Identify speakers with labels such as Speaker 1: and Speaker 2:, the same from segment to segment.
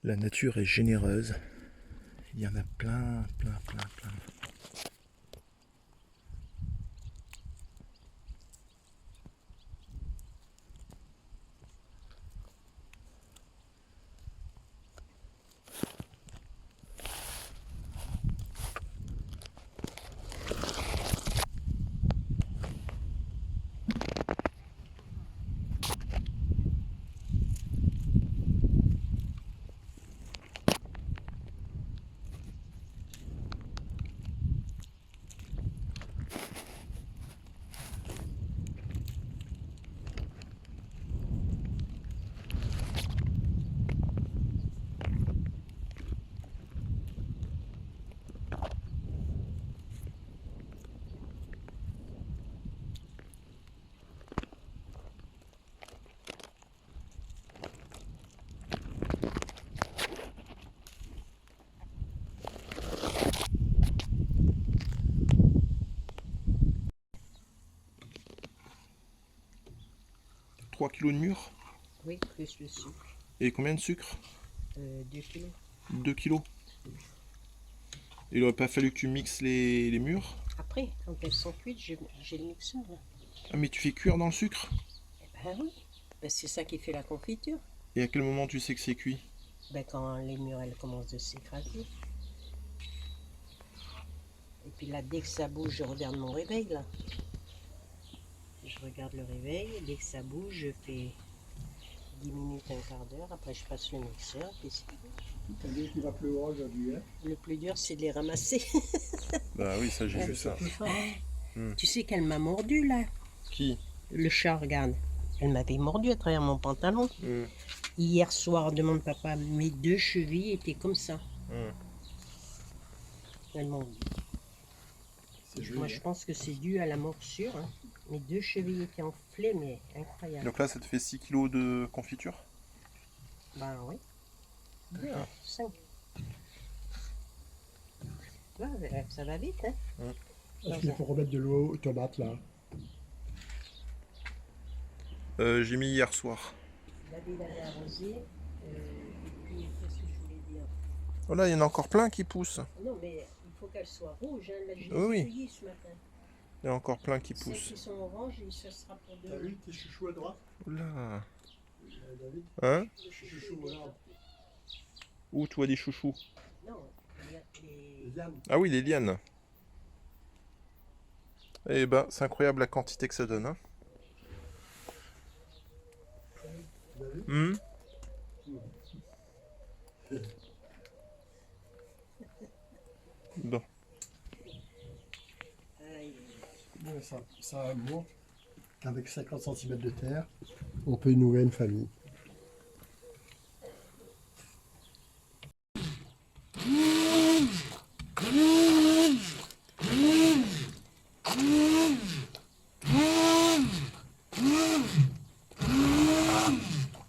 Speaker 1: La nature est généreuse. Il y en a plein, plein, plein, plein. 3 kilos de mûre.
Speaker 2: Oui, plus le sucre.
Speaker 1: Et combien de sucre?
Speaker 2: 2 kilos.
Speaker 1: 2 kilos. Il aurait pas fallu que tu mixes les mûres?
Speaker 2: Après, quand elles sont cuites, j'ai le mixeur. Là.
Speaker 1: Ah, mais tu fais cuire dans le sucre?
Speaker 2: Eh ben oui, ben, c'est ça qui fait la confiture.
Speaker 1: Et à quel moment tu sais que c'est cuit?
Speaker 2: Ben, quand les mûres elles commencent de s'écraser. Et puis là, dès que ça bouge, je regarde mon réveil là. Je regarde le réveil, et dès que ça bouge, je fais 10 minutes, un quart d'heure. Après, je passe le mixeur. Puis
Speaker 3: T'as dit qu'il va pleuvoir aujourd'hui, hein?
Speaker 2: le plus dur, c'est de les ramasser.
Speaker 1: Bah oui, ça j'ai vu ça.
Speaker 2: Tu sais qu'elle m'a mordu là.
Speaker 1: Qui?
Speaker 2: Le chat, regarde. Elle m'avait mordu à travers mon pantalon. Hier soir, demande papa, mes 2 chevilles étaient comme ça. Elles m'ont dit.
Speaker 3: Joli,
Speaker 2: Moi,
Speaker 3: hein?
Speaker 2: je pense que c'est dû à la morsure. Hein. Mes 2 chevilles étaient enflées, mais incroyable.
Speaker 1: Donc là, ça te fait 6 kilos de confiture?
Speaker 2: Ben oui.
Speaker 1: Bien.
Speaker 2: 5. Ouais, ça va vite, hein?
Speaker 3: Est-ce qu'il faut remettre de l'eau aux tomates, là?
Speaker 1: J'ai mis hier soir.
Speaker 2: David avait arrosé. Et puis, qu'est-ce que je voulais dire?
Speaker 1: Oh là, il y en a encore plein qui poussent.
Speaker 2: Non, mais il faut qu'elles soient rouges. Hein. Là, je les
Speaker 1: Oui, oui.
Speaker 2: ai cueillies ce matin.
Speaker 1: Il y en a encore plein qui
Speaker 2: Celles
Speaker 1: poussent.
Speaker 2: qui sont oranges, et ce sera pour
Speaker 3: T'as
Speaker 2: 2.
Speaker 3: vu tes chouchous à droite?
Speaker 1: Oh là.
Speaker 3: David?
Speaker 1: Hein?
Speaker 2: Les
Speaker 3: Chouchous, voilà.
Speaker 1: Où tu vois des chouchous?
Speaker 2: Non, il y a
Speaker 3: Les lianes.
Speaker 1: Ah oui, les lianes. Eh ben, c'est incroyable la quantité que ça donne. Hein.
Speaker 3: T'as vu?
Speaker 1: Bon.
Speaker 3: Bon, ça montre qu'avec 50 cm de terre, on peut nourrir une famille.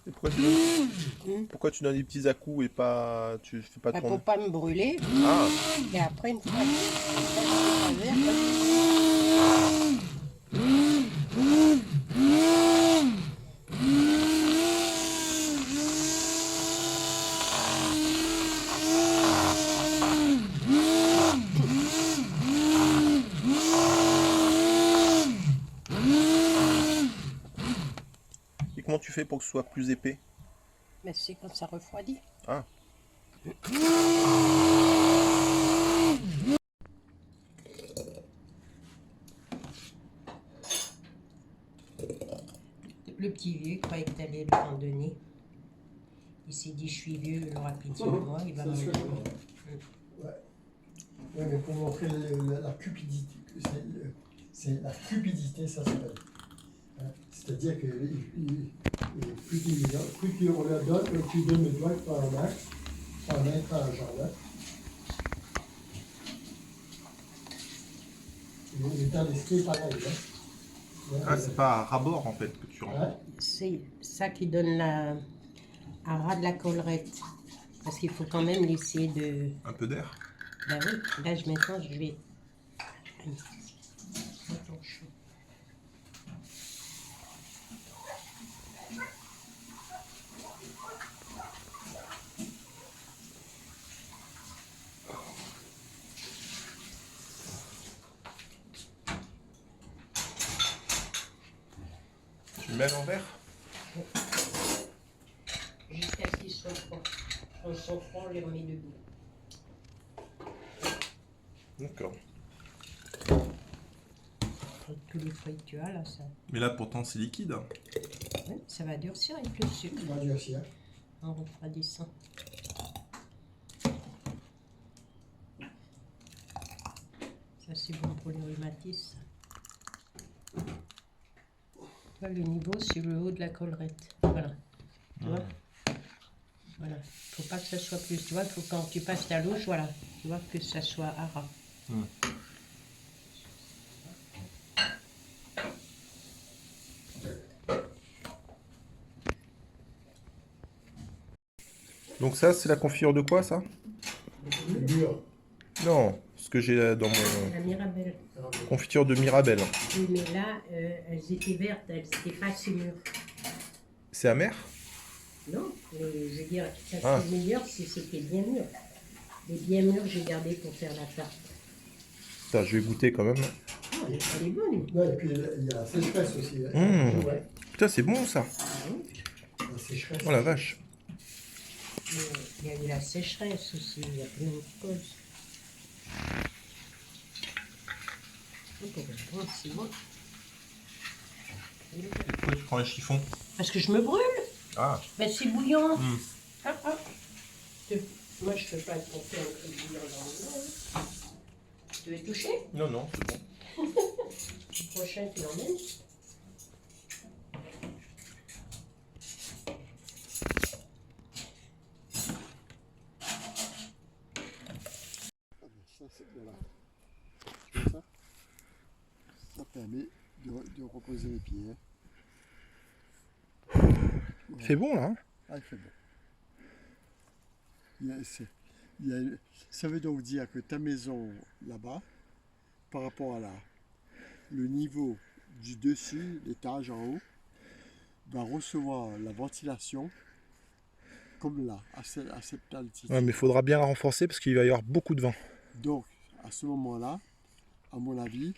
Speaker 1: Et pourquoi tu donnes des petits à-coups et pas... Tu fais pas
Speaker 2: Bah,
Speaker 1: ton...
Speaker 2: pour pas me brûler.
Speaker 1: Ah,
Speaker 2: Et après, une fois que c'est pas vert,
Speaker 1: et comment tu fais pour que ce soit plus épais?
Speaker 2: mais c'est quand ça refroidit.
Speaker 1: Ah.
Speaker 2: Le petit vieux il croyait que t'allais lui en donner. Il s'est dit, je suis vieux, il aura pitié de moi, il va m'en donner.
Speaker 3: Ouais. Ouais, mais pour montrer la cupidité, c'est la cupidité, ça s'appelle. Hein? C'est-à-dire que plus on leur donne, plus il donne le doigt par un max, par mettre un jardin. L'état d'esprit est pareil. Hein?
Speaker 1: Ah, c'est pas à ras-bord en fait que tu rends.
Speaker 3: Hein?
Speaker 2: C'est ça qui donne la, à ras de la collerette. Parce qu'il faut quand même laisser de...
Speaker 1: Un peu d'air.
Speaker 2: Ben oui, là maintenant je vais... Attends, chaud.
Speaker 1: mets à l'envers.
Speaker 2: Jusqu'à ce qu'ils soient froids. Quand ils sont froids, on les remet debout.
Speaker 1: D'accord.
Speaker 2: Avec tous les fruits que tu as là, ça,
Speaker 1: Mais là pourtant c'est liquide.
Speaker 2: ouais, ça va durcir avec le sucre
Speaker 3: On va durcir.
Speaker 2: en refroidissant. Ça c'est bon pour les rhumatismes. Tu vois, le niveau c'est le haut de la collerette. Voilà. Tu vois? Voilà. Faut pas que ça soit plus. Tu vois, faut quand tu passes ta louche, voilà. Tu vois que ça soit à ras.
Speaker 1: Donc ça c'est la confiture de quoi ça?
Speaker 3: Le mûr.
Speaker 1: Non, ce que j'ai dans mon
Speaker 2: La Mirabelle.
Speaker 1: confiture de Mirabelle.
Speaker 2: Oui, mais là, elles étaient vertes, elles n'étaient pas assez mûres.
Speaker 1: C'est amer?
Speaker 2: Non, mais je veux dire, ça
Speaker 1: Ah.
Speaker 2: serait meilleur si c'était bien mûr. Les bien mûrs, j'ai gardé pour faire la tarte.
Speaker 1: Putain, je vais goûter quand même.
Speaker 2: Oh, elle est bonne.
Speaker 3: Non, et puis il y a la sécheresse aussi. Ouais.
Speaker 1: Putain, c'est bon ça.
Speaker 3: La sécheresse.
Speaker 1: Oh la vache.
Speaker 2: Mais il y a eu la sécheresse aussi, il y a plein de causes. Oh, c'est bon.
Speaker 1: Pourquoi tu prends un chiffon?
Speaker 2: Parce que je me brûle.
Speaker 1: Ah.
Speaker 2: Ben, c'est bouillant. Ah, ah. Moi, je ne peux pas te monter un truc bouillant dans le eau. Tu veux toucher?
Speaker 1: Non, non, c'est bon.
Speaker 2: Le prochain, tu l'emmènes?
Speaker 3: Ça, c'est voilà. Comme ça. Ça permet de reposer les pieds.
Speaker 1: Il fait bon là. Hein?
Speaker 3: Ah, il fait bon. Ça veut donc dire que ta maison là-bas, par rapport à le niveau du dessus, l'étage en haut, va recevoir la ventilation comme là, à cette altitude.
Speaker 1: Ouais, mais il faudra bien la renforcer parce qu'il va y avoir beaucoup de vent.
Speaker 3: Donc, à ce moment-là, à mon avis,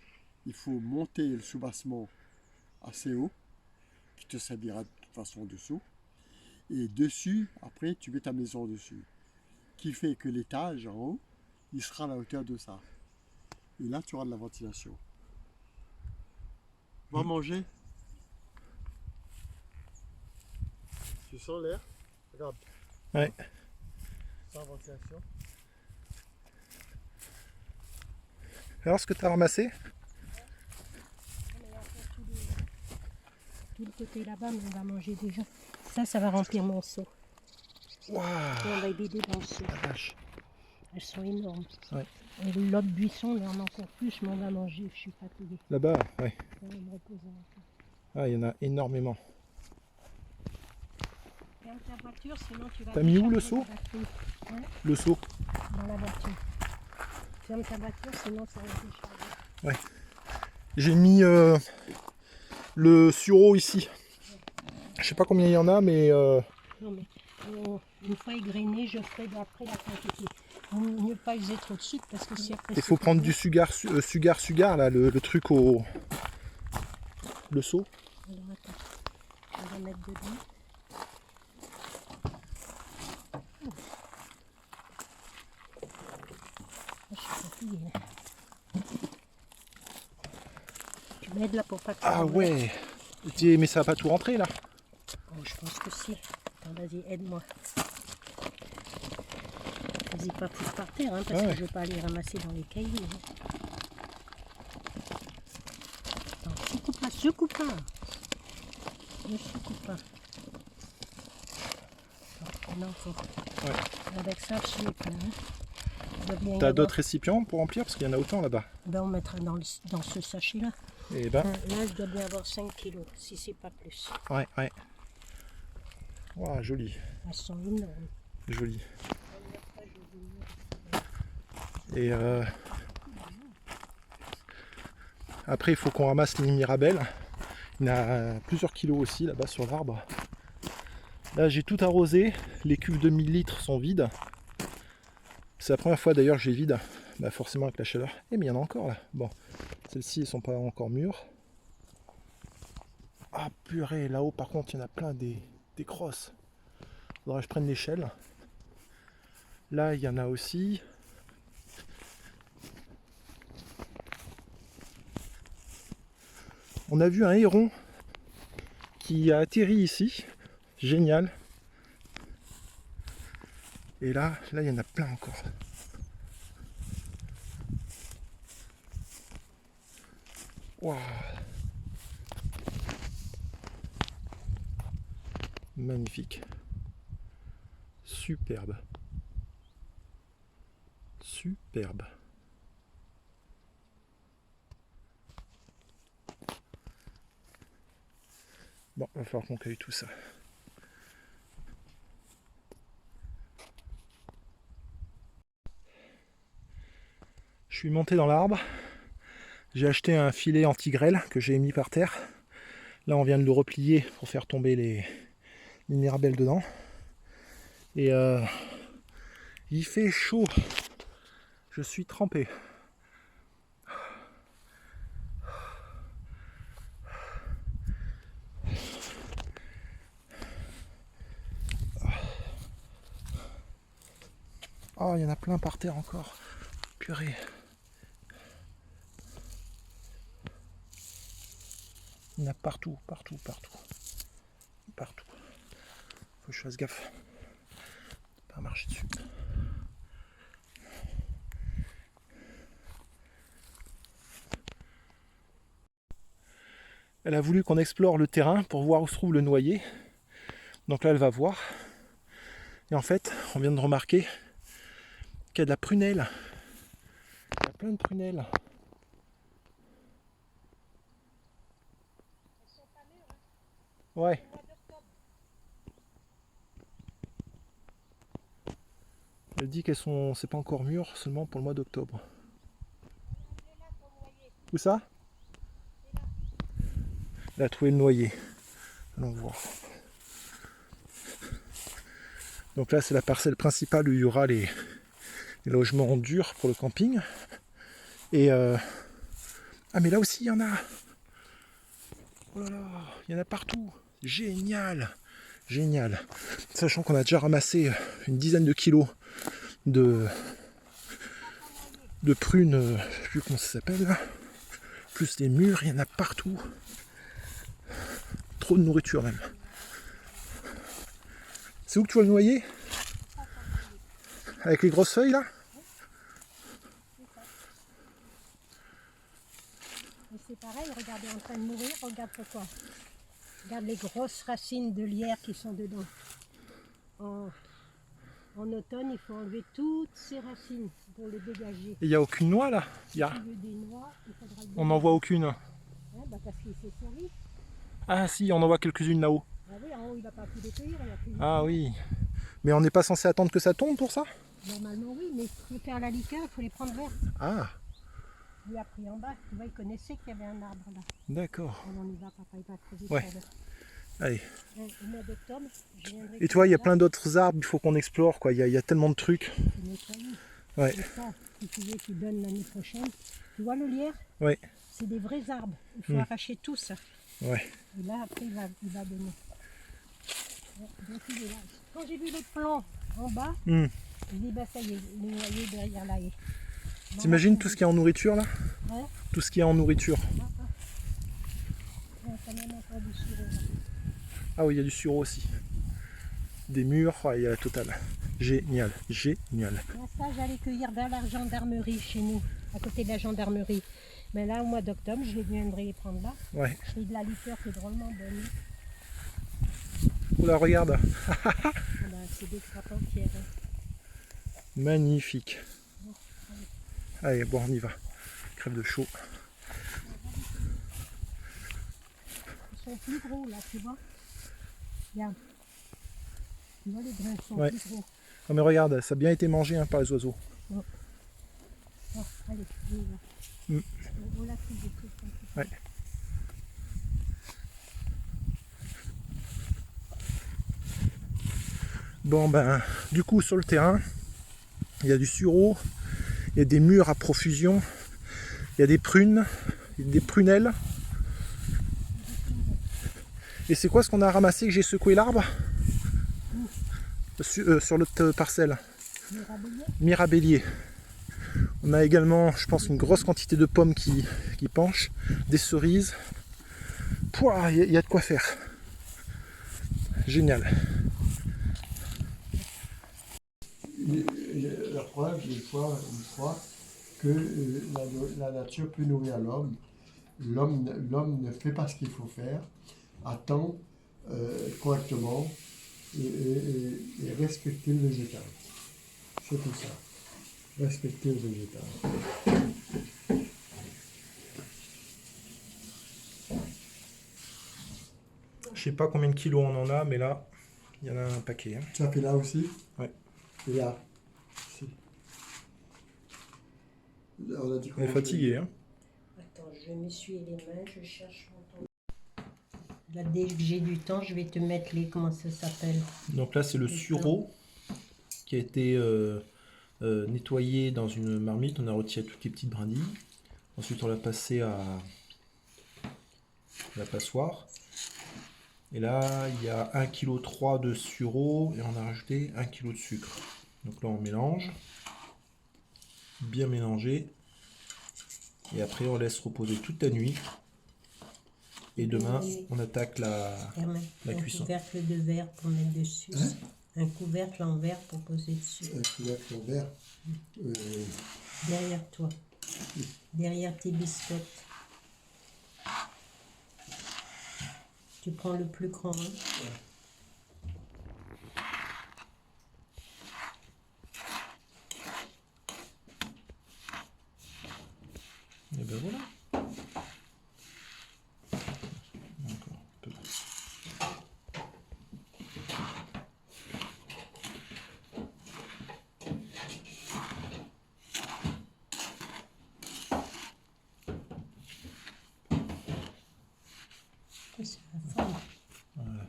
Speaker 3: il faut monter le soubassement assez haut, qui te servira de toute façon dessous. Et dessus, après, tu mets ta maison dessus. Qui fait que l'étage en haut, il sera à la hauteur de ça. Et là, tu auras de la ventilation. Va manger. Tu sens l'air? Regarde.
Speaker 1: Ouais.
Speaker 3: Sans ventilation.
Speaker 1: Alors ce que tu as ramassé?
Speaker 2: Tout le côté là-bas, mais on va manger déjà. Ça va remplir mon seau.
Speaker 1: Waouh.
Speaker 2: Et on va y vider dans le seau.
Speaker 1: La vache.
Speaker 2: Elles sont énormes.
Speaker 1: Ouais.
Speaker 2: Et l'autre buisson, il y en a encore plus, mais on va manger, je suis fatiguée.
Speaker 1: Là-bas, ouais.
Speaker 2: On va me reposer un peu.
Speaker 1: Ah, il y en a énormément.
Speaker 2: Ferme ta voiture, sinon tu vas...
Speaker 1: T'as mis où le
Speaker 2: décharger
Speaker 1: seau?
Speaker 2: la batterie. Hein?
Speaker 1: Le seau.
Speaker 2: Dans la voiture. Ferme ta voiture, sinon ça va se décharger.
Speaker 1: J'ai mis le sureau ici. Je sais pas combien il y en a, mais
Speaker 2: Non mais une fois égrené, je ferai d'après la quantité. Mieux pas user trop de sucre parce que si après...
Speaker 1: il faut prendre du sugar là, le truc au... Le seau.
Speaker 2: Alors attends, on va mettre dedans. Je suis fatiguée là. Tu m'aides là pour pas que ça
Speaker 1: Ah
Speaker 2: rentre.
Speaker 1: ouais. Mais ça va pas tout rentrer là.
Speaker 2: Oh, je pense que si. Attends, vas-y, aide-moi. Vas-y, pas foutre par terre, hein, parce
Speaker 1: Ouais.
Speaker 2: que je veux pas aller ramasser dans les cailloux. Hein. Attends, secoue pas, secoue pas. Ne secoue pas. Attends, non, faut...
Speaker 1: Ouais.
Speaker 2: Avec ça, je suis plein. Hein. Il doit bien y
Speaker 1: T'as
Speaker 2: avoir-
Speaker 1: d'autres récipients pour remplir parce qu'il y en a autant là-bas.
Speaker 2: Ben, on mettra dans ce sachet-là.
Speaker 1: Et ben,
Speaker 2: Là, je dois bien avoir 5 kilos, si c'est pas plus.
Speaker 1: ouais, ouais. Waouh, joli,
Speaker 2: Elles sont énormes.
Speaker 1: joli. Et après, il faut qu'on ramasse les mirabelles. Il y en a plusieurs kilos aussi là-bas sur l'arbre. Là, j'ai tout arrosé. Les cuves de 1000 litres sont vides. C'est la première fois d'ailleurs que je les vide. Bah, forcément avec la chaleur. Eh, mais il y en a encore là. Bon, celles-ci, elles sont pas encore mûres. Hop. purée, là-haut par contre il y en a plein des crosses. Faudrait que je prenne l'échelle. Là il y en a aussi. On a vu un héron qui a atterri ici. Génial. Et là il y en a plein encore. Waouh. Magnifique. Superbe. Superbe. Bon, il va falloir qu'on cueille tout ça. Je suis monté dans l'arbre. J'ai acheté un filet anti-grêle que j'ai mis par terre. Là, on vient de le replier pour faire tomber les mirabelles dedans. Et il fait chaud. Je suis trempé. Oh, il y en a plein par terre encore. Purée. Il y en a partout, partout, partout. Partout. Faut que je fasse gaffe. Pas marcher dessus. Elle a voulu qu'on explore le terrain pour voir où se trouve le noyer. Donc là, elle va voir. Et en fait, on vient de remarquer qu'il y a de la prunelle. Il y a plein de prunelles. Ouais. Elle dit qu'elles sont, c'est pas encore mûr, seulement pour le mois d'octobre. Où ça? Elle a trouvé le noyer. Allons voir. Donc là, c'est la parcelle principale où il y aura les logements durs pour le camping. Et ah, mais là aussi, il y en a. Oh là là, il y en a partout. Génial. Génial. Sachant qu'on a déjà ramassé une dizaine de kilos de prunes, je sais plus comment ça s'appelle, plus des mûres, il y en a partout. Trop de nourriture même. C'est où que tu vois le noyer? Avec les grosses feuilles là?
Speaker 2: Et c'est pareil, regardez, en train de mourir, regarde pourquoi. Regarde les grosses racines de lierre qui sont dedans. En automne, il faut enlever toutes ces racines pour les dégager.
Speaker 1: Il n'y a aucune noix là?
Speaker 2: Si tu veux des noix, il faudra le
Speaker 1: On n'en voit aucune.
Speaker 2: Ouais, bah parce qu'il s'est servi.
Speaker 1: Ah si, on en voit quelques-unes là-haut.
Speaker 2: Ah oui, en haut, il n'a pas pu les cueillir.
Speaker 1: Ah oui. Mais on n'est pas censé attendre que ça tombe pour ça?
Speaker 2: Normalement oui, mais pour faire la liqueur, il faut les prendre vertes.
Speaker 1: Ah,
Speaker 2: Lui a pris en bas, tu vois, il connaissait qu'il y avait un arbre là.
Speaker 1: d'accord.
Speaker 2: Alors, on y va, papa, il va creuser
Speaker 1: Ouais.
Speaker 2: pour le-
Speaker 1: Allez.
Speaker 2: Au mois d'octobre, je viendrai.
Speaker 1: Et tu vois, il y a plein d'autres arbres, il faut qu'on explore, quoi. Il y a tellement de trucs. Ouais.
Speaker 2: Et ça, si tu veux, tu donnes l'année prochaine. Tu vois le lierre?
Speaker 1: Ouais.
Speaker 2: C'est des vrais arbres. Il faut arracher tout ça.
Speaker 1: Ouais.
Speaker 2: Et là, après, il va donner. Ouais, donc, il est là. Quand j'ai vu les plants en bas,
Speaker 1: Hmm.
Speaker 2: je dis, bah ça y est, le noyer derrière la haie. Bon,
Speaker 1: T'imagines
Speaker 2: bah,
Speaker 1: tout ce qu'il y a en nourriture là?
Speaker 2: Ouais.
Speaker 1: Tout ce qu'il y a en nourriture.
Speaker 2: Ouais, quand même encore du sureau, là.
Speaker 1: Ah oui, il y a du sureau aussi. Des murs, ouais, il y a la totale. Génial, génial.
Speaker 2: Là, ça, j'allais cueillir dans la gendarmerie chez nous, à côté de la gendarmerie. Mais là, au mois d'octobre, je viendrai les prendre là.
Speaker 1: Ouais.
Speaker 2: C'est de la liqueur qui est drôlement bonne.
Speaker 1: Oula, regarde.
Speaker 2: Ah bah, c'est des grappes entières. Hein.
Speaker 1: Magnifique. Allez, bon, on y va. Crève de chaud.
Speaker 2: Ils sont plus gros là, tu vois. Regarde. Tu vois, les grains sont
Speaker 1: Ouais.
Speaker 2: plus gros.
Speaker 1: Non mais regarde, ça a bien été mangé hein, par les oiseaux.
Speaker 2: Bon, allez, on y va.
Speaker 1: Mm.
Speaker 2: On l'a pris des trucs comme ça.
Speaker 1: Ouais. Bon ben, du coup sur le terrain, il y a du sureau, il y a des mûres à profusion, il y a des prunes, il y a des prunelles. Et c'est quoi ce qu'on a ramassé que j'ai secoué l'arbre sur l'autre parcelle? Mirabellier. On a également, je pense, une grosse quantité de pommes qui penchent, des cerises. Pouah, il y a de quoi faire. Génial.
Speaker 3: La preuve, une fois que la nature peut nourrir l'homme. L'homme ne fait pas ce qu'il faut faire, attend correctement et respecter le végétal. C'est tout ça. Respecter le végétal.
Speaker 1: Je sais pas combien de kilos on en a, mais là, il y en a un paquet. Hein.
Speaker 3: Ça fait là aussi?
Speaker 1: Ouais.
Speaker 3: Et là. Si. On a dit
Speaker 1: On est fatigué. Hein.
Speaker 2: Attends, je m'essuie les mains, je cherche mon temps. Là, dès que j'ai du temps, je vais te mettre les... Comment ça s'appelle?
Speaker 1: Donc là, c'est le sureau qui a été nettoyé dans une marmite. On a retiré toutes les petites brindilles. Ensuite, on l'a passé à la passoire. Et là, il y a 1,3 kg de sureau et on a rajouté 1 kg de sucre. Donc là, on mélange. Bien mélanger. Et après, on laisse reposer toute la nuit. Et demain, on attaque la cuisson.
Speaker 2: Un couvercle de verre pour mettre dessus.
Speaker 3: Hein?
Speaker 2: Un couvercle en verre pour poser dessus.
Speaker 3: Un couvercle en verre.
Speaker 2: Derrière toi. Derrière tes biscottes. Tu prends le plus grand. Hein?
Speaker 1: Et ben voilà. Encore un peu.
Speaker 2: C'est la forme.
Speaker 1: Voilà.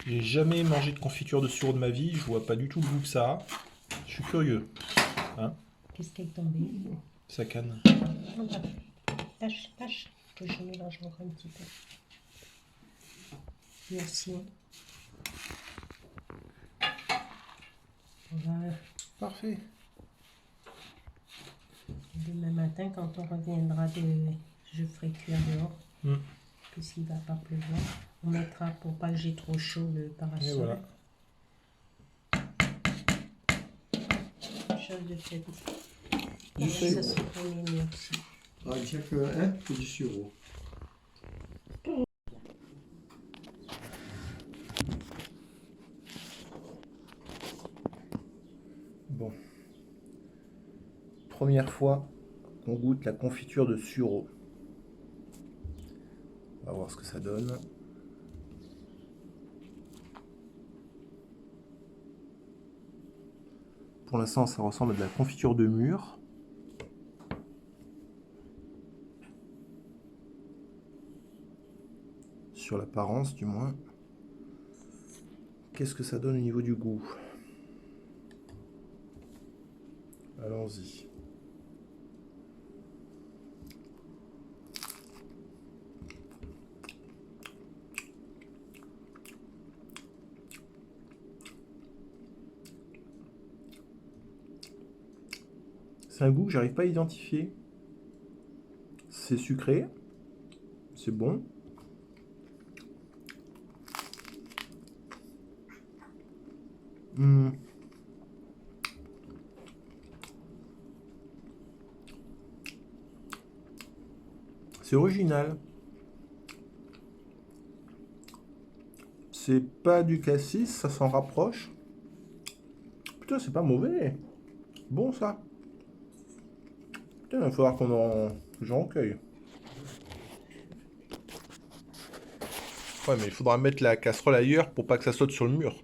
Speaker 1: J'ai jamais mangé de confiture de sureau de ma vie, je vois pas du tout le goût que ça a. Je suis curieux. Hein?
Speaker 2: Qu'est-ce qui est tombé?
Speaker 1: Ça canne.
Speaker 2: Tâche, que je mélange encore un petit peu. Merci. Voilà.
Speaker 1: Parfait.
Speaker 2: Demain matin, quand on reviendra je ferai cuire dehors. Puisqu'il ne va pas pleuvoir. On mettra pour pas que j'ai trop chaud le parasol.
Speaker 1: Et voilà.
Speaker 2: Chose de fait.
Speaker 1: Du fait.
Speaker 2: Ça se connaît mieux.
Speaker 3: Ah, il n'y a que un et du sureau.
Speaker 1: Bon. Première fois qu'on goûte la confiture de sureau. On va voir ce que ça donne. Pour l'instant, ça ressemble à de la confiture de mûre. Sur l'apparence, du moins. Qu'est-ce que ça donne au niveau du goût? Allons-y. C'est un goût que j'arrive pas à identifier. C'est sucré. C'est bon. C'est original. C'est pas du cassis, ça s'en rapproche. Putain, c'est pas mauvais. Bon ça. Putain, il va falloir que j'en cueille. Ouais, mais il faudra mettre la casserole ailleurs pour pas que ça saute sur le mur.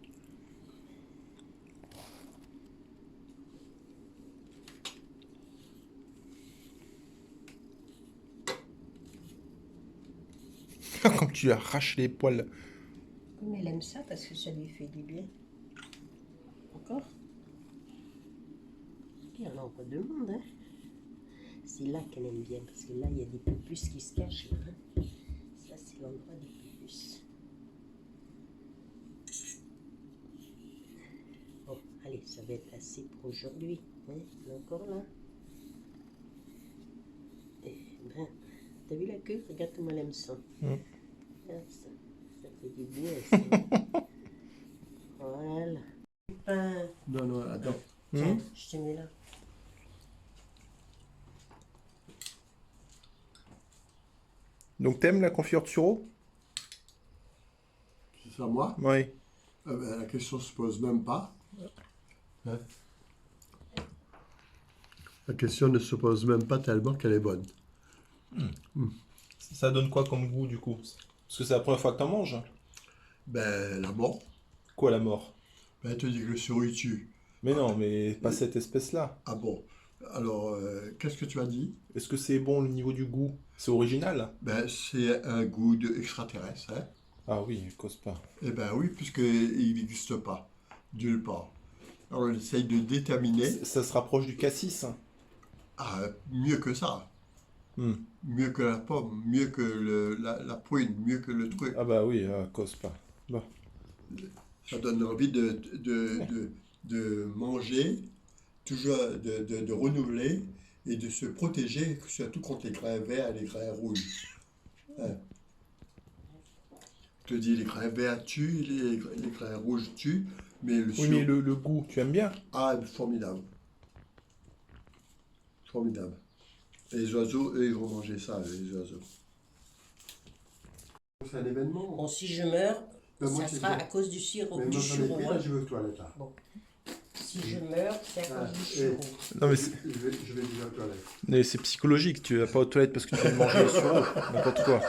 Speaker 1: Comme tu arraches les poils.
Speaker 2: Mais elle aime ça parce que ça lui fait du bien. Encore? respire, là, on pas de monde. Hein. C'est là qu'elle aime bien, parce que là, il y a des pupuses qui se cachent. Là, hein. Ça, c'est l'endroit des pupuses. Bon, allez, ça va être assez pour aujourd'hui. Hein. Elle est encore là. Eh ben, t'as vu la queue? Regarde comment elle aime ça. Regarde ça. Ça fait du bien aussi. Voilà. Ben,
Speaker 3: Non, non, attends.
Speaker 2: tiens, je te mets là.
Speaker 1: Donc t'aimes la confiture de sureau?
Speaker 3: C'est ça, moi?
Speaker 1: Oui.
Speaker 3: La question se pose même pas. Hein? La question ne se pose même pas tellement qu'elle est bonne.
Speaker 1: Ça donne quoi comme goût du coup? Parce que c'est la première fois que t'en manges.
Speaker 3: Ben, la mort.
Speaker 1: Quoi la mort?
Speaker 3: Ben, elle te dit que le souris tue.
Speaker 1: Mais non, mais pas cette espèce-là.
Speaker 3: Ah bon? Alors, qu'est-ce que tu as dit?
Speaker 1: Est-ce que c'est bon au niveau du goût? C'est original?
Speaker 3: Ben, c'est un goût extraterrestre, hein?
Speaker 1: Ah oui, il cause pas.
Speaker 3: Eh ben oui, puisqu'il n'existe pas, nulle part. Alors, on essaye de déterminer.
Speaker 1: Ça se rapproche du cassis.
Speaker 3: Ah, mieux que ça.
Speaker 1: Hmm.
Speaker 3: Mieux que la pomme, mieux que la pruine, mieux que le truc.
Speaker 1: Ah bah oui, cause pas. Bon.
Speaker 3: Ça donne envie de manger, toujours de renouveler et de se protéger, surtout contre les grains verts et les grains rouges. Hein. Je te dis, les grains verts tuent, les grains rouges tuent, mais
Speaker 1: Oui, mais le goût, tu aimes bien?
Speaker 3: Ah, formidable. Formidable. Et les oiseaux, eux, ils vont manger ça, les oiseaux. C'est un événement.
Speaker 2: Bon, si je meurs,
Speaker 3: Ben, moi,
Speaker 2: ça
Speaker 3: c'est
Speaker 2: sera
Speaker 3: bien.
Speaker 2: à cause du sirop,
Speaker 3: Mais
Speaker 2: du
Speaker 3: moi, j'en ai
Speaker 2: churro.
Speaker 3: pris,
Speaker 2: Hein.
Speaker 3: là, je vais aux toilettes, là.
Speaker 2: Si je meurs, c'est à cause du
Speaker 3: et-
Speaker 2: churro.
Speaker 1: Non mais
Speaker 3: Je vais déjà aux toilettes.
Speaker 1: c'est psychologique, tu vas pas aux toilettes parce que tu viens de manger le sureau, n'importe quoi.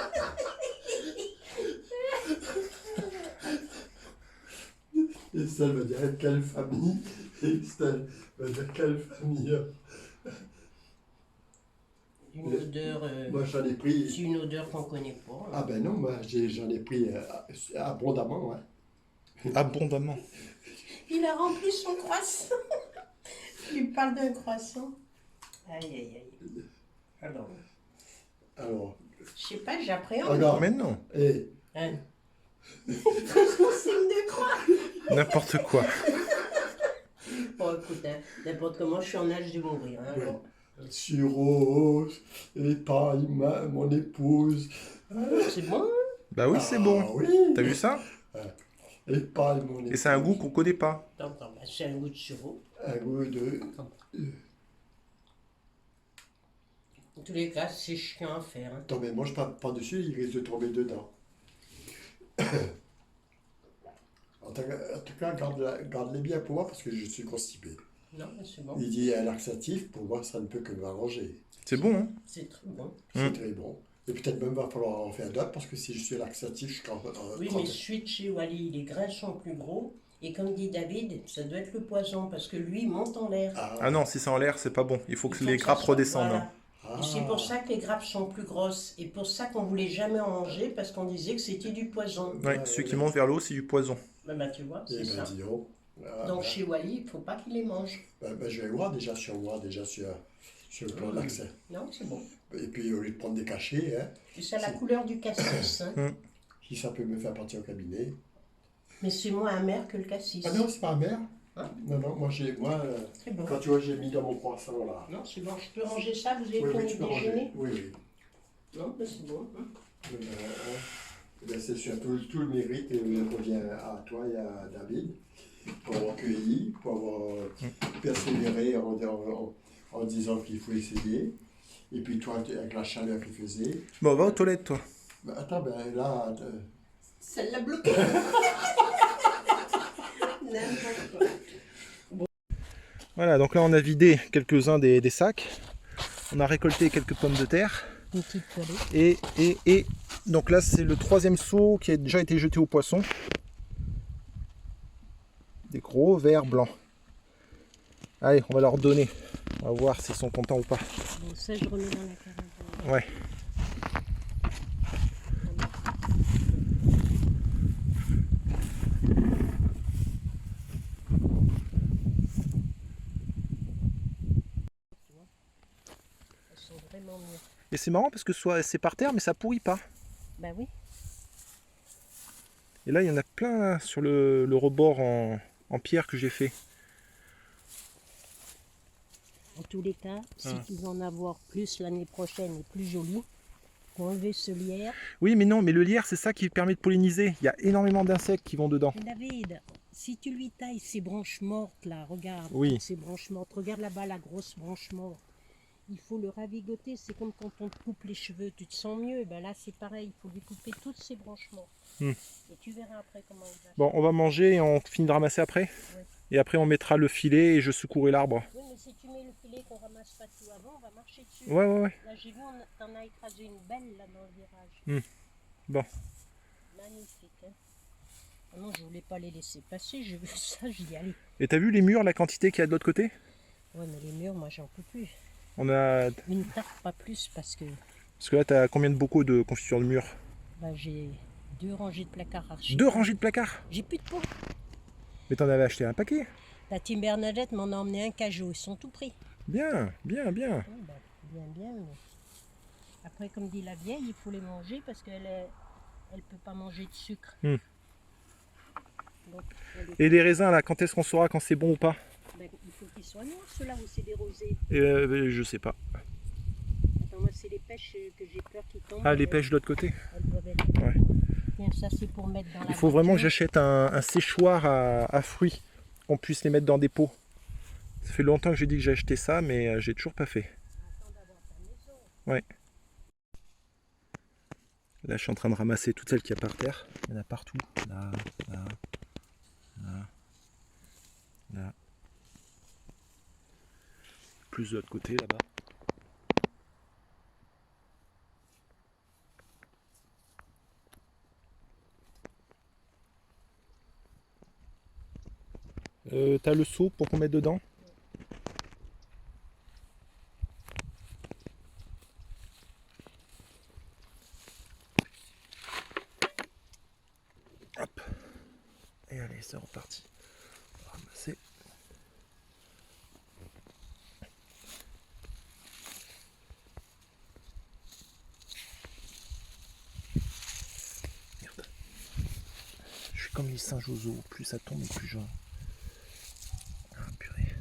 Speaker 3: Estelle va dire quelle famille. Estelle va dire quelle famille.
Speaker 2: Une odeur,
Speaker 3: Moi, j'en ai
Speaker 2: c'est
Speaker 3: pris.
Speaker 2: une odeur qu'on connaît pas. Hein.
Speaker 3: Ah ben non, moi, j'en ai pris abondamment. Hein.
Speaker 1: Abondamment.
Speaker 2: Il a rempli son croissant. Tu parles d'un croissant. Aïe, aïe, aïe. Alors,
Speaker 3: Alors,
Speaker 2: je sais pas, j'appréhende.
Speaker 3: regarde.
Speaker 1: Mais non,
Speaker 3: Et
Speaker 2: Hein. Son signe de croix.
Speaker 1: n'importe quoi.
Speaker 2: Bon, écoute, hein, n'importe comment, je suis en âge de mourir. Hein, alors.
Speaker 3: Suro, épargne mon épouse.
Speaker 2: C'est bon, hein?
Speaker 1: Bah oui, c'est
Speaker 3: Ah
Speaker 1: bon.
Speaker 3: oui.
Speaker 1: T'as vu ça?
Speaker 3: Épargne mon épouse.
Speaker 1: Et c'est un goût qu'on connaît pas.
Speaker 2: Attends, bah, c'est un goût de churro.
Speaker 3: Un goût de.
Speaker 2: En tous les cas, c'est chiant à faire. Hein.
Speaker 3: Attends, mais mange pas dessus, il risque de tomber dedans. En tout cas, garde-les bien pour moi parce que je suis constipé.
Speaker 2: Non, mais c'est bon.
Speaker 3: Il dit un laxatif, pour moi, ça ne peut que m'arranger.
Speaker 1: C'est bon, hein?
Speaker 2: C'est très bon.
Speaker 3: C'est très bon. Et peut-être même va falloir en faire d'autres parce que si je suis laxatif, je suis en
Speaker 2: Oui, mais celui de chez Wally, les grains sont plus gros. Et comme dit David, ça doit être le poison parce que lui, il monte en l'air.
Speaker 1: Ah non, si c'est en l'air, c'est pas bon. Il faut que
Speaker 2: Il faut
Speaker 1: les
Speaker 2: que ça
Speaker 1: grappes
Speaker 2: soit-
Speaker 1: redescendent.
Speaker 2: voilà.
Speaker 3: Ah.
Speaker 2: Et c'est pour ça que les grappes sont plus grosses. Et pour ça qu'on voulait jamais en manger parce qu'on disait que c'était du poison.
Speaker 1: Ouais, celui qui monte vers le haut, c'est du poison.
Speaker 2: Bah, tu vois,
Speaker 3: Eh
Speaker 2: c'est
Speaker 3: ben,
Speaker 2: ça.
Speaker 3: dis donc. Ah,
Speaker 2: Donc
Speaker 3: ben,
Speaker 2: chez Wally, il ne faut pas qu'il les mange.
Speaker 3: je vais voir déjà sur le plan d'accès.
Speaker 2: Non, c'est bon.
Speaker 3: Et puis au lieu de prendre des cachets, hein,
Speaker 2: C'est ça la couleur du cassis. Hein.
Speaker 3: si ça peut me faire partir au cabinet.
Speaker 2: Mais c'est moins amer que le cassis.
Speaker 3: Ah non, c'est pas amer.
Speaker 2: Hein?
Speaker 3: Non, non, moi,
Speaker 2: C'est bon.
Speaker 3: quand tu vois, j'ai mis dans mon croissant là.
Speaker 2: Non, c'est bon. Je peux ranger ça. Vous avez
Speaker 3: Oui,
Speaker 2: fini
Speaker 3: tu
Speaker 2: de
Speaker 3: peux ranger.
Speaker 2: déjeuner?
Speaker 3: Oui, oui.
Speaker 2: Non, mais c'est bon. Hein.
Speaker 3: C'est surtout tout le mérite revient à toi et à David pour avoir cueilli, pour avoir persévéré en disant qu'il faut essayer. Et puis toi, avec la chaleur qu'il faisait.
Speaker 1: Bon, va aux toilettes, toi.
Speaker 3: Ben, attends, ben là,
Speaker 2: Ça l'a bloqué. N'importe quoi.
Speaker 1: Voilà, donc là on a vidé quelques-uns des sacs. On a récolté quelques pommes de terre.
Speaker 2: Une petite poêlée.
Speaker 1: Et donc là c'est le 3e seau qui a déjà été jeté aux poissons. Des gros vers blancs. Allez, on va leur donner. On va voir s'ils sont contents ou pas.
Speaker 2: Bon, ça, je remets dans la caravane.
Speaker 1: Ouais.
Speaker 2: tellement mieux.
Speaker 1: Et c'est marrant parce que c'est par terre, mais ça pourrit pas.
Speaker 2: Bah oui.
Speaker 1: Et là, il y en a plein sur le rebord en pierre que j'ai fait.
Speaker 2: En tous les cas, si
Speaker 1: Ah.
Speaker 2: tu veux en avoir plus l'année prochaine et plus joli, faut enlever ce lierre.
Speaker 1: Oui, mais non, mais le lierre, c'est ça qui permet de polliniser. Il y a énormément d'insectes qui vont dedans.
Speaker 2: Mais David, si tu lui tailles ces branches mortes là, regarde,
Speaker 1: Oui.
Speaker 2: toutes ces branches mortes, regarde là-bas la grosse branche morte. Il faut le ravigoter, c'est comme quand on te coupe les cheveux, tu te sens mieux. Ben là c'est pareil, il faut lui couper toutes ces branches mortes.
Speaker 1: Hmm.
Speaker 2: Et tu verras après comment il va.
Speaker 1: Bon, on va manger et on finit de ramasser après.
Speaker 2: Ouais.
Speaker 1: Et après, on mettra le filet et je secouerai l'arbre.
Speaker 2: Oui, mais si tu mets le filet qu'on ramasse pas tout avant, on va marcher dessus.
Speaker 1: Ouais, ouais, ouais.
Speaker 2: Là j'ai vu, t'en as écrasé une belle là dans le virage.
Speaker 1: Bon.
Speaker 2: Magnifique. Hein. Ah non, je voulais pas les laisser passer, j'ai vu ça, j'y allais.
Speaker 1: Et t'as vu les murs, la quantité qu'il y a de l'autre côté?
Speaker 2: Ouais, mais les murs, moi j'en peux plus.
Speaker 1: On a...
Speaker 2: Une tarte, pas plus, parce que
Speaker 1: Parce que là, t'as combien de bocaux de confiture de murs?
Speaker 2: bah, j'ai 2 rangées de placards archi.
Speaker 1: 2 rangées de placards?
Speaker 2: J'ai plus de pot.
Speaker 1: Mais t'en avais acheté un paquet.
Speaker 2: La team Bernadette m'en a emmené un cajot, ils sont tout pris.
Speaker 1: Bien, bien, bien.
Speaker 2: Oui, bah, bien, bien. Mais... Après, comme dit la vieille, il faut les manger parce qu'elle elle peut pas manger de sucre. Donc,
Speaker 1: Et les raisins, là, quand est-ce qu'on saura quand c'est bon ou pas?
Speaker 2: ben, il faut qu'ils soient noirs, ceux-là, ou c'est des rosés.
Speaker 1: Je sais pas.
Speaker 2: Attends, moi, c'est les pêches que j'ai peur qu'ils tombent.
Speaker 1: Ah, les pêches de l'autre côté.
Speaker 2: Elles doivent être...
Speaker 1: Ouais.
Speaker 2: Tiens, ça, c'est pour mettre dans la
Speaker 1: Il faut vraiment que
Speaker 2: voiture.
Speaker 1: j'achète un séchoir à fruits. Qu'on puisse les mettre dans des pots. Ça fait longtemps que j'ai dit que j'ai acheté ça, mais j'ai toujours pas fait.
Speaker 2: Attends d'avoir ta maison.
Speaker 1: Ouais. Là, je suis en train de ramasser toutes celles qu'il y a par terre. Il y en a partout. Là, là, là, là. Plus de l'autre côté, là-bas. T'as le seau pour qu'on mette dedans? Hop. Et allez, c'est reparti. On va ramasser. Merde. Je suis comme les singes aux eaux. Plus ça tombe, plus je... Ah, purée.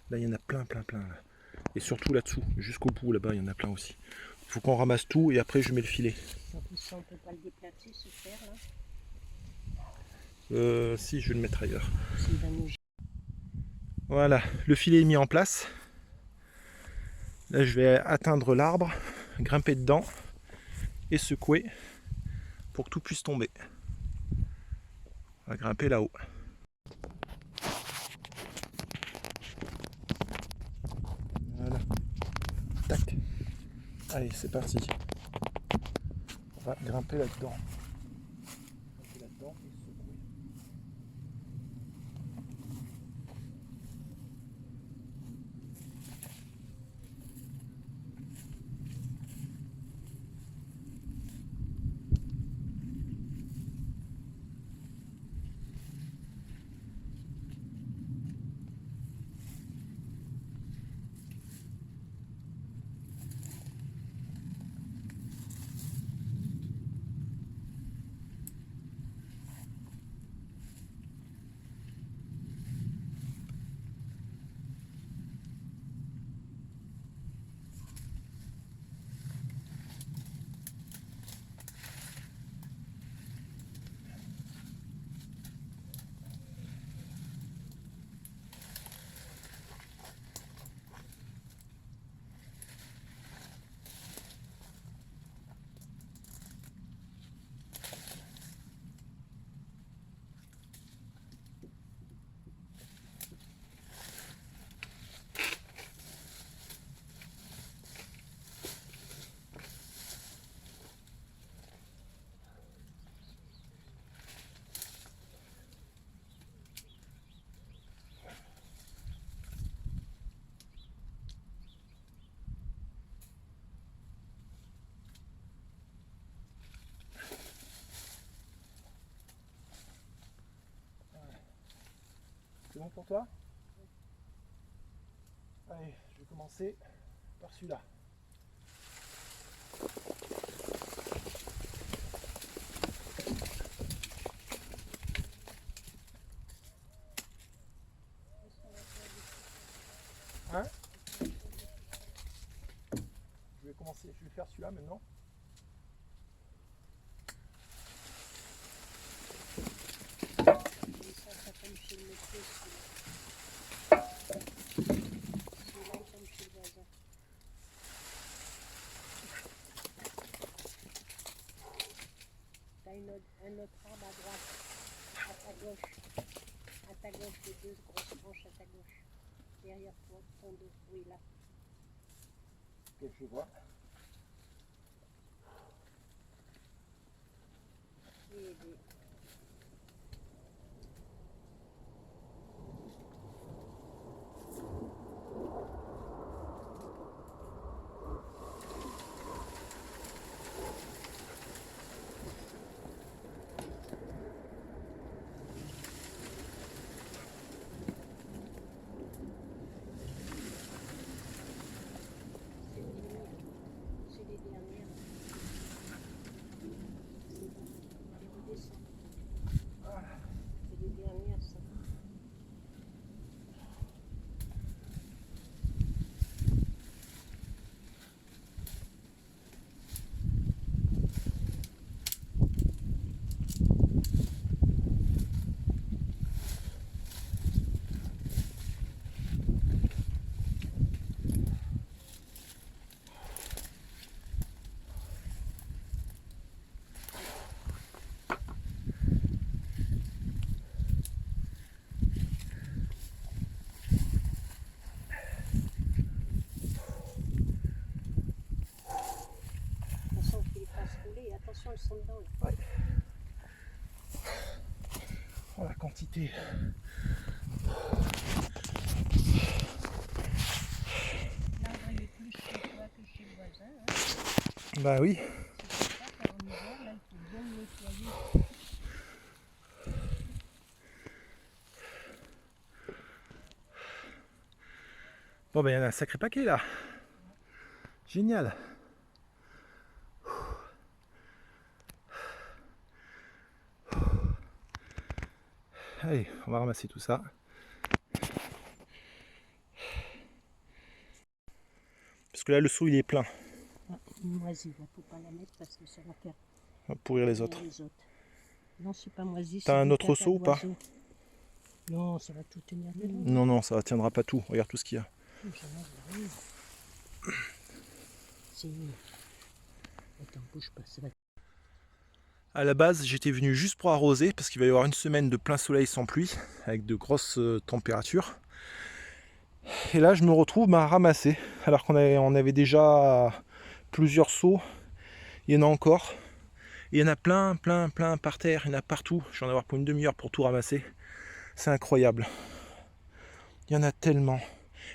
Speaker 1: Là, il y en a plein, plein, plein. Là. Et surtout là-dessous, jusqu'au bout, là-bas, il y en a plein aussi. Il faut qu'on ramasse tout et après, je mets le filet.
Speaker 2: Ça, on peut pas le déplacer, ce fer, là.
Speaker 1: Si, je vais le mettre ailleurs.
Speaker 2: Il va nous...
Speaker 1: Voilà, le filet est mis en place. Là, je vais atteindre l'arbre, grimper dedans et secouer pour que tout puisse tomber. On va grimper là-haut. Voilà. Tac. Allez, c'est parti. On va grimper là-dedans. Grimper là-dedans et secouer. C'est bon pour toi? vais commencer par celui-là. Hein? Je vais commencer, je vais faire celui-là maintenant.
Speaker 2: Un autre arbre à droite, à ta gauche. À ta gauche, les deux grosses branches à ta gauche. Derrière toi, ton dos. Oui, là.
Speaker 1: Ok, je vois.
Speaker 2: Et c'est les dernières. Et redescends. C'est les dernières, ça. Attention qu'il les fasse rouler. Attention, elles sont dedans. Là.
Speaker 1: Ouais. Oh, la quantité.
Speaker 2: L'arbre, il est plus chez toi que chez le voisin. Hein.
Speaker 1: Bah oui.
Speaker 2: C'est pour ça qu'en hiver, là, il faut bien le nettoyer.
Speaker 1: Bon ben il y en a un sacré paquet là. Génial. Allez, on va ramasser tout ça. Parce que là le seau il est plein.
Speaker 2: Ah, moisi, il ne faut pas la mettre parce que ça va faire
Speaker 1: On va pourrir les autres.
Speaker 2: Non, c'est pas moisi.
Speaker 1: T'as un autre seau ou pas?
Speaker 2: Non, ça va tout tenir dedans.
Speaker 1: Non, non, ça tiendra pas tout. Regarde tout ce qu'il y a.
Speaker 2: Attends, bouge pas, ça va.
Speaker 1: À la base, j'étais venu juste pour arroser parce qu'il va y avoir une semaine de plein soleil sans pluie, avec de grosses températures. Et là, je me retrouve à ramasser, alors on avait déjà plusieurs seaux. Il y en a encore. Il y en a plein par terre, il y en a partout. Je vais en avoir pour une demi-heure pour tout ramasser. C'est incroyable. Il y en a tellement.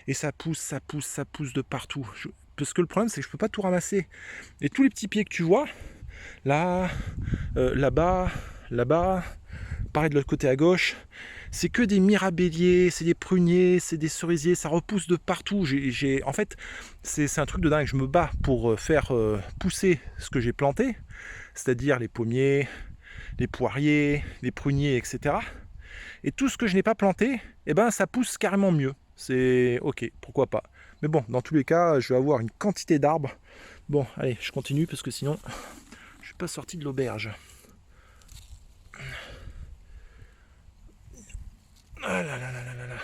Speaker 1: Et ça pousse de partout. Parce que le problème, c'est que je peux pas tout ramasser. Et tous les petits pieds que tu vois, là, là-bas, là-bas, pareil de l'autre côté à gauche, c'est que des mirabelliers, c'est des pruniers, c'est des cerisiers, ça repousse de partout. En fait, c'est un truc de dingue. Je me bats pour faire pousser ce que j'ai planté, c'est-à-dire les pommiers, les poiriers, les pruniers, etc. Et tout ce que je n'ai pas planté, eh ben, ça pousse carrément mieux. C'est ok, pourquoi pas. Mais bon, dans tous les cas, je vais avoir une quantité d'arbres. Bon, allez, je continue parce que sinon, je suis pas sorti de l'auberge. Ah là là là là là là.